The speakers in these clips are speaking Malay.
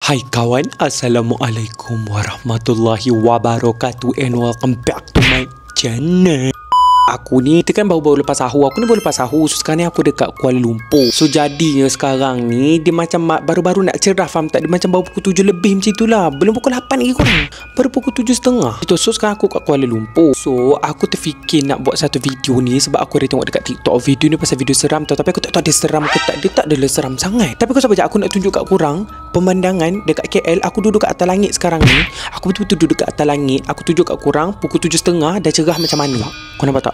Hai kawan, Assalamualaikum warahmatullahi wabarakatuh and welcome back to my channel. Aku ni, kita kan baru-baru lepas sahur. Aku ni baru lepas sahur. So sekarang ni aku dekat Kuala Lumpur. So jadinya sekarang ni dia macam baru-baru nak cerah, faham tak? Dia macam baru pukul 7 lebih macam itulah. Belum pukul 8 lagi korang. Baru pukul 7.30 itu. So sekarang aku kat Kuala Lumpur. So aku terfikir nak buat satu video ni sebab aku ada tengok dekat TikTok video ni pasal video seram tau. Tapi aku tak tahu dia seram ke tak. Dia tak adalah seram sangat. Tapi aku sabar je, aku nak tunjuk kat korang pemandangan dekat KL. Aku duduk kat atas langit sekarang ni. Aku betul-betul duduk kat atas langit. Aku tunjuk kat korang pukul 7.30 dah cerah macam mana. Kau nampak tak?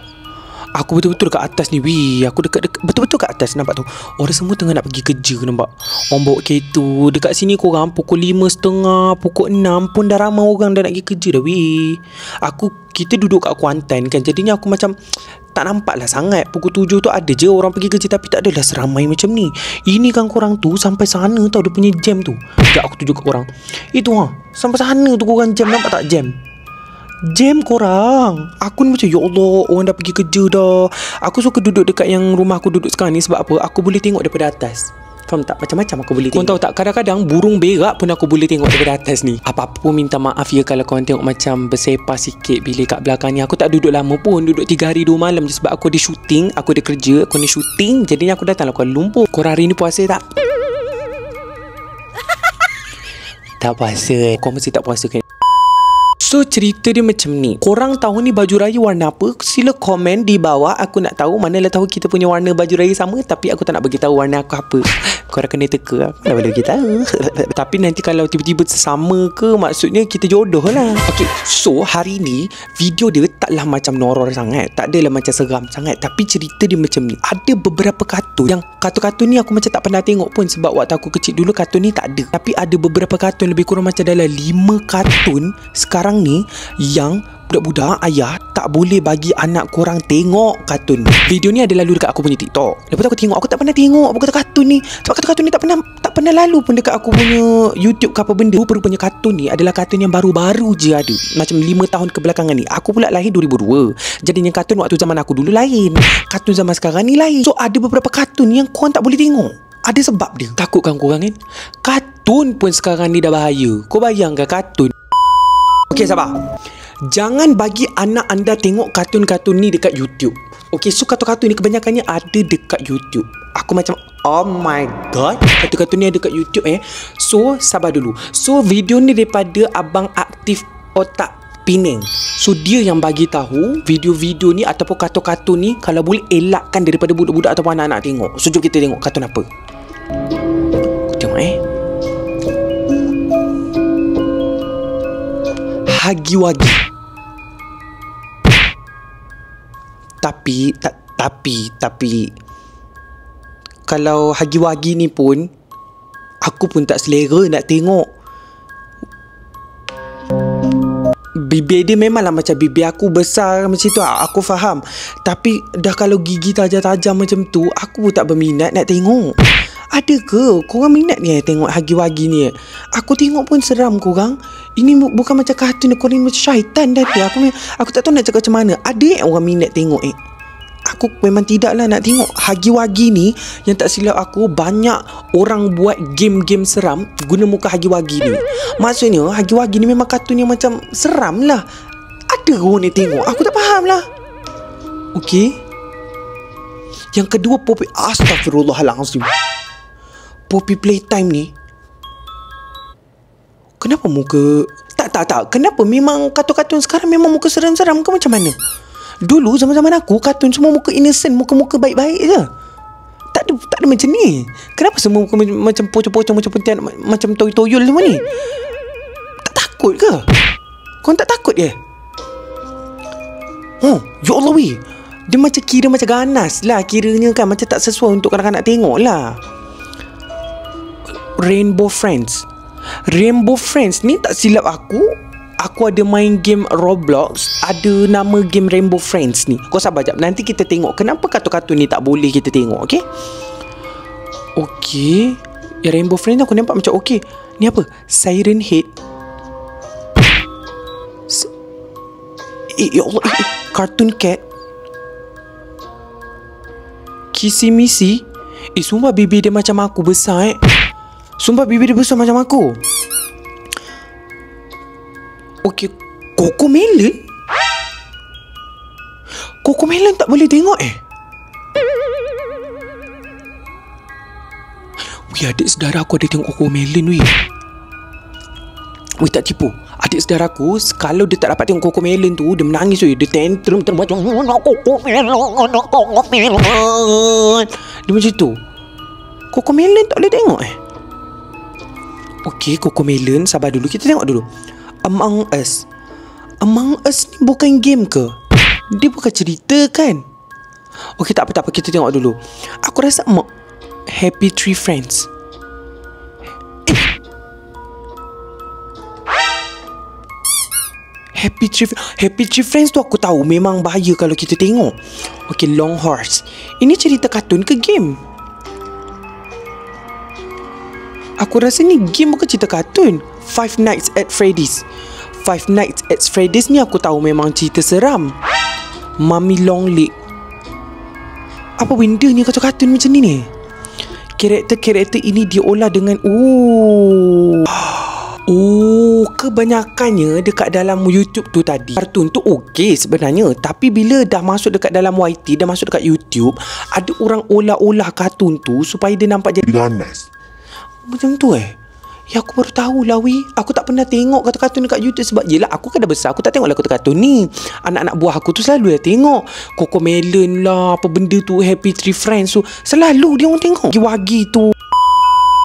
Aku betul-betul dekat atas ni. Wih, aku dekat betul-betul kat atas. Nampak tu? Orang semua tengah nak pergi kerja, nampak? Orang bawa kereta. Dekat sini korang pukul 5.30, pukul 6 pun dah ramai orang dah nak pergi kerja dah. Wih. Kita duduk kat Kuantan kan. Jadinya aku macam tak nampak lah sangat. Pukul 7 tu ada je orang pergi kerja, tapi tak adalah seramai macam ni. Ini kan korang tu sampai sana tau dia punya jam tu. Sekejap aku tunjuk kat korang. Itu sampai sana tu korang jam. Nampak tak jam? Jam korang. Aku ni macam ya Allah, orang dah pergi kerja dah. Aku suka duduk dekat yang rumah aku duduk sekarang ni. Sebab apa? Aku boleh tengok daripada atas. Faham tak? Macam-macam aku boleh tengok. Korang tahu tak? Kadang-kadang burung berak pun aku boleh tengok daripada atas ni. Apa-apa pun minta maaf ya kalau korang tengok macam bersepah sikit bila kat belakang ni. Aku tak duduk lama pun. Duduk 3 hari 2 malam je sebab aku ada shooting. Aku ada kerja. Aku ada shooting. Jadinya aku datang lah Kuala Lumpur. Korang hari ni puasa tak? Tak puasa. Korang mesti tak puasa kan? So cerita dia macam ni. Korang tahu ni baju raya warna apa? Sila komen di bawah. Aku nak tahu. Manalah tahu kita punya warna baju raya sama, tapi aku tak nak bagi tahu warna aku apa. Korang kena teka. Aku nak bagi tahu. Tapi nanti kalau tiba-tiba sama ke, maksudnya kita jodoh lah. Okay, so hari ni video dia taklah macam horror sangat. Tak adalah macam seram sangat. Tapi cerita dia macam ni. Ada beberapa kartun yang kartun-kartun ni aku macam tak pernah tengok pun. Sebab waktu aku kecil dulu kartun ni tak ada. Tapi ada beberapa kartun, lebih kurang macam dalam 5 kartun sekarang ni yang budak-budak ayah tak boleh bagi anak korang tengok kartun. Video ni ada lalu dekat aku punya TikTok. Lepas tu aku tengok, aku tak pernah tengok apa kata kartun ni. Sebab kartun ni tak pernah lalu pun dekat aku punya YouTube ke apa benda. Rupanya kartun ni adalah kartun yang baru-baru je ada. Macam 5 tahun kebelakangan ni. Aku pula lahir 2002. Jadinya kartun waktu zaman aku dulu lain. Kartun zaman sekarang ni lain. So ada beberapa kartun yang korang tak boleh tengok. Ada sebab dia. Takut kan korang kan? Kartun pun sekarang ni dah bahaya. Kau bayangkan kartun. Okey, sabar. Jangan bagi anak anda tengok kartun-kartun ni dekat YouTube. Okey, so kartun-kartun ni kebanyakannya ada dekat YouTube. Aku macam, oh my god, kartun-kartun ni ada dekat YouTube So, sabar dulu. So, video ni daripada Abang Aktif Otak Pening. So, dia yang bagi tahu video-video ni ataupun kartun-kartun ni kalau boleh elakkan daripada budak-budak ataupun anak-anak tengok. So, jom kita tengok kartun apa. Tengok Hagi-Wagi. Tapi kalau Hagi-Wagi ni pun aku pun tak selera nak tengok. Bibir dia memanglah macam bibir aku besar macam tu, aku faham. Tapi dah kalau gigi tajam-tajam macam tu, aku pun tak berminat nak tengok. Ada ke korang minat ni tengok Hagi-Wagi ni? Aku tengok pun seram korang. Ini bukan macam kartun, korang ni macam syaitan dah. Aku tak tahu nak cakap macam mana. Ada orang minat tengok Aku memang tidaklah nak tengok. Hagi-Wagi ni, yang tak silap aku, banyak orang buat game-game seram guna muka Hagi-Wagi ni. Maksudnya Hagi-Wagi ni memang kartun yang macam seram lah. Ada orang ni tengok, aku tak faham lah. Okey. Yang kedua, Poppy. Astaghfirullahalazim. Poppy Playtime ni, kenapa muka tak kenapa memang kartun-kartun sekarang memang muka seram-seram ke macam mana? Dulu zaman-zaman aku kartun semua muka innocent, muka-muka baik-baik je. Tak ada macam ni. Kenapa semua muka macam pocong-pocong, macam pentian, macam toyol semua ni? Tak takut ke? Korang tak takut ke? Oh, ya Allah weh. Dia macam ganas lah kiranya kan. Macam tak sesuai untuk kanak-kanak tengok lah. Rainbow Friends ni tak silap aku ada main game Roblox. Ada nama game Rainbow Friends ni. Kau sabar jap, nanti kita tengok kenapa kartun-kartun ni tak boleh kita tengok. Okay, ya Rainbow Friends aku nampak macam okay. Ni apa? Siren Head. Ya Allah, Cartoon Cat. Kissy Missy. Sumpah bibir dia macam aku besar Sumpah bibir dia besar macam aku. Okey, Cocomelon? Cocomelon tak boleh tengok Wih, adik saudara aku ada tengok Cocomelon wih. Wih, tak tipu. Adik saudara aku, kalau dia tak dapat tengok Cocomelon tu, dia menangis wih. Dia tantrum macam Cocomelon. Dia macam tu. Cocomelon tak boleh tengok Okey, Cocomelon, sabar dulu. Kita tengok dulu. Among Us. Among Us ni bukan game ke? Dia bukan cerita kan? Okey, tak apa. Kita tengok dulu. Aku rasa Happy Tree Friends. Happy Tree Friends tu aku tahu memang bahaya kalau kita tengok. Okey, Long Horse. Ini cerita kartun ke game? Aku rasa ni game bukan cerita kartun. Five Nights at Freddy's. Five Nights at Freddy's ni aku tahu memang cerita seram. Mummy Long Leg. Apa benda ni kartun macam ni? Karakter-karakter ini diolah dengan kebanyakannya dekat dalam YouTube tu tadi. Kartun tu okey sebenarnya, tapi bila dah masuk dekat dalam YT, dah masuk dekat YouTube, ada orang olah-olah kartun tu supaya dia nampak jadi ganas. Macam tu Ya, aku baru tahu lah weh. Aku tak pernah tengok kartun dekat YouTube sebab yelah aku kan dah besar, aku tak tengok lah kartun ni. Anak-anak buah aku tu selalu dah tengok Cocomelon lah, apa benda tu, Happy Tree Friends tu, selalu dia orang tengok. Wagi tu.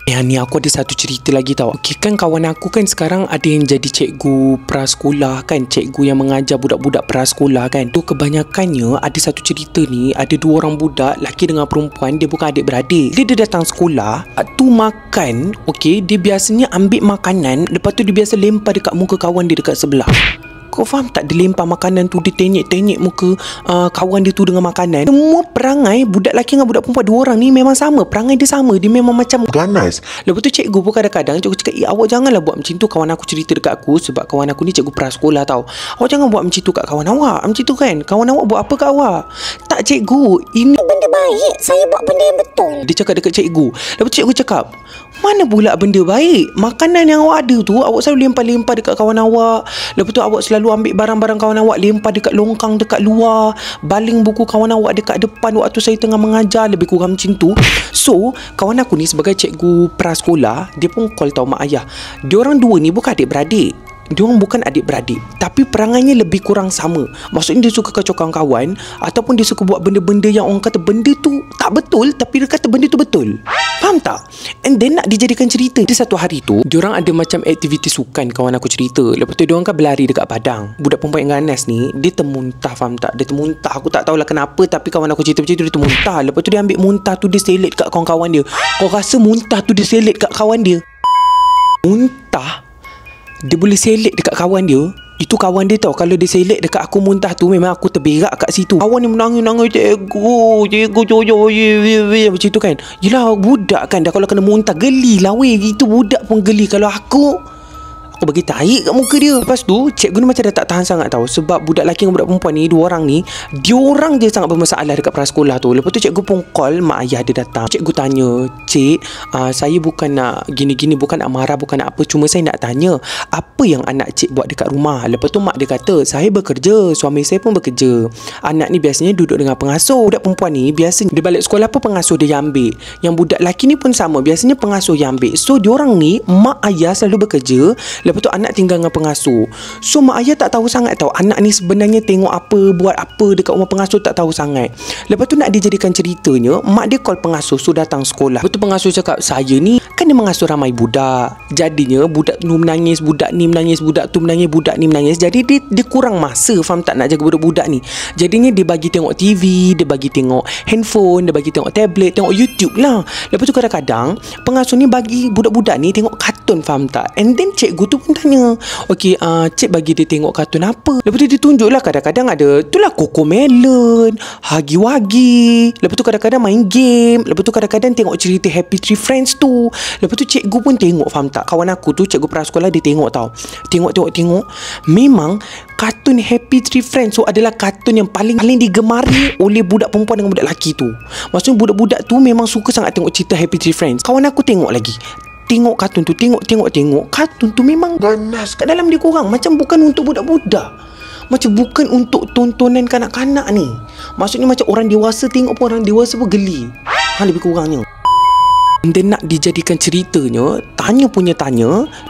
Yang ni aku ada satu cerita lagi tau. Okay, kan kawan aku kan sekarang ada yang jadi cikgu prasekolah kan, cikgu yang mengajar budak-budak prasekolah kan. Tu kebanyakannya ada satu cerita ni, ada dua orang budak, lelaki dengan perempuan, dia bukan adik-beradik. Dia datang sekolah, tu makan, okay, dia biasanya ambil makanan, lepas tu dia biasa lempar dekat muka kawan dia dekat sebelah. Kau faham tak? Dia lempar makanan tu, dia tenyek-tenyek muka kawan dia tu dengan makanan. Semua perangai budak lelaki dengan budak perempuan, dua orang ni memang sama. Perangai dia sama. Dia memang macam ganas. Lepas tu cikgu pun kadang-kadang cikgu cakap, awak janganlah buat macam tu. Kawan aku cerita dekat aku, sebab kawan aku ni cikgu prasekolah tau. Awak jangan buat macam tu kat kawan awak. Macam tu kan? Kawan awak buat apa kat awak? Tak cikgu, ini benda baik. Saya buat benda yang betul. Dia cakap dekat cikgu. Lepas tu cikgu cakap, mana pula benda baik? Makanan yang awak ada tu, awak selalu lempar-lempar dekat kawan awak. Lepas tu awak selalu ambil barang-barang kawan awak, lempar dekat longkang dekat luar, baling buku kawan awak dekat depan waktu saya tengah mengajar. Lebih kurang macam tu. So, kawan aku ni sebagai cikgu prasekolah, dia pun call tau mak ayah. Diorang dua ni bukan adik-beradik. Diorang bukan adik-beradik, tapi perangainya lebih kurang sama. Maksudnya dia suka kacau kawan-kawan, ataupun dia suka buat benda-benda yang orang kata benda tu tak betul, tapi dia kata benda tu betul. Faham tak? And then nak dijadikan cerita. Di satu hari tu, diorang ada macam aktiviti sukan, kawan aku cerita. Lepas tu diorang kan berlari dekat padang. Budak perempuan yang ganas ni, dia termuntah, faham tak? Dia termuntah. Aku tak tahulah kenapa, tapi kawan aku cerita macam tu, dia termuntah. Lepas tu dia ambil muntah tu, dia selit kat kawan-kawan dia. Kau rasa muntah tu dia selit kat kawan dia? Muntah dia boleh selit dekat kawan dia. Itu kawan dia tau. Kalau dia selit dekat aku muntah tu, memang aku terberak kat situ. Kawan ni menangis-nangis, cikgu macam tu kan. Yelah, budak kan dah kalau kena muntah geli lah weh. Itu budak pun geli. Kalau aku bagi tarik kat muka dia. Lepas tu cikgu ni macam dah tak tahan sangat tau, sebab budak lelaki dengan budak perempuan ni, dua orang ni, diorang je sangat bermasalah dekat prasekolah tu. Lepas tu cikgu pun call mak ayah dia datang. Cikgu tanya, cik, saya bukan nak gini-gini, bukan nak marah, bukan nak apa, cuma saya nak tanya apa yang anak cik buat dekat rumah. Lepas tu mak dia kata, saya bekerja, suami saya pun bekerja, anak ni biasanya duduk dengan pengasuh. Budak perempuan ni biasanya dia balik sekolah apa pengasuh dia yang ambil. Yang budak lelaki ni pun sama, biasanya pengasuh yang ambil. So diorang ni, mak ayah selalu bekerja, lepas tu anak tinggal dengan pengasuh. So mak ayah tak tahu sangat tau anak ni sebenarnya tengok apa, buat apa dekat rumah pengasuh, tak tahu sangat. Lepas tu nak dijadikan ceritanya, mak dia call pengasuh, so datang sekolah. Lepas tu pengasuh cakap, saya ni kan dia mengasuh ramai budak, jadinya budak tu menangis, budak ni menangis, budak tu menangis, budak ni menangis. Jadi dia kurang masa, faham tak, nak jaga budak-budak ni. Jadinya dia bagi tengok TV, dia bagi tengok handphone, dia bagi tengok tablet, tengok YouTube lah. Lepas tu kadang-kadang pengasuh ni bagi budak-budak ni tengok kartun, faham tak. And then cikgu tu pun tanya, okey, cik bagi dia tengok kartun apa? Lepas tu dia tunjuk lah, kadang-kadang ada itulah Cocomelon, Huggy Wuggy. Lepas tu kadang-kadang main game. Lepas tu kadang-kadang tengok cerita Happy Tree Friends tu. Lepas tu cikgu pun tengok, faham tak. Kawan aku tu, cikgu prasekolah, dia tengok tau. Tengok. Memang kartun Happy Tree Friends tu adalah kartun yang paling digemari oleh budak perempuan dengan budak lelaki tu. Maksudnya budak-budak tu memang suka sangat tengok cerita Happy Tree Friends. Kawan aku tengok lagi, tengok kartun tu, tengok kartun tu memang ganas kat dalam dia korang. Macam bukan untuk budak-budak, macam bukan untuk tontonan kanak-kanak ni. Maksudnya macam orang dewasa tengok pun orang dewasa pun geli. Lebih kurangnya. Dia nak dijadikan ceritanya, tanya,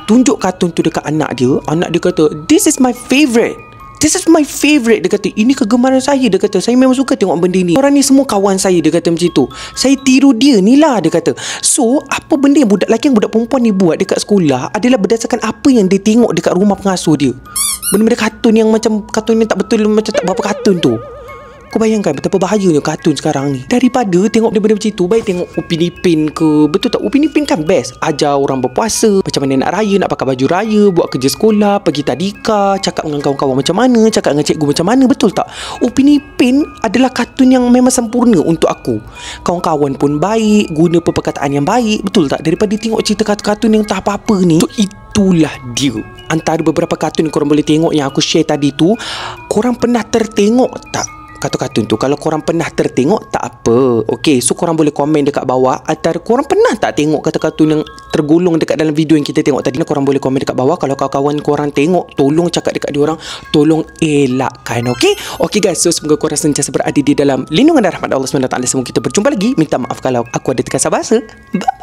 tunjuk kartun tu dekat anak dia. Anak dia kata, this is my favourite. Dia kata, ini kegemaran saya. Dia kata, saya memang suka tengok benda ni. Orang ni semua kawan saya. Dia kata macam tu. Saya tiru dia ni lah, dia kata. So, apa benda yang budak lelaki yang budak perempuan ni buat dekat sekolah adalah berdasarkan apa yang dia tengok dekat rumah pengasuh dia. Benda-benda kartun yang macam kartun yang tak betul, macam tak berapa kartun tu. Kau bayangkan betapa bahayanya kartun sekarang ni. Daripada tengok benda-benda macam tu, baik tengok Upin Ipin ke. Betul tak? Upin Ipin kan best. Ajar orang berpuasa, macam mana nak raya, nak pakai baju raya, buat kerja sekolah, pergi tadika, cakap dengan kawan-kawan macam mana, cakap dengan cikgu macam mana. Betul tak? Upin Ipin adalah kartun yang memang sempurna untuk aku. Kawan-kawan pun baik, guna perkataan yang baik. Betul tak? Daripada tengok cerita kartun yang tak apa-apa ni. So, itulah dia. Antara beberapa kartun yang korang boleh tengok yang aku share tadi tu, korang pernah tertengok tak kartun-kartun tu? Kalau korang pernah tertengok, tak apa. Okay, so korang boleh komen dekat bawah. Antara korang pernah tak tengok kartun yang tergolong dekat dalam video yang kita tengok tadi? Korang boleh komen dekat bawah. Kalau kawan-kawan korang tengok, tolong cakap dekat diorang, tolong elakkan. Okay? Okay guys, so semoga korang sentiasa berada di dalam lindungan dan rahmat Allah SWT. Semoga kita berjumpa lagi. Minta maaf kalau aku ada terkasar bahasa. Bye.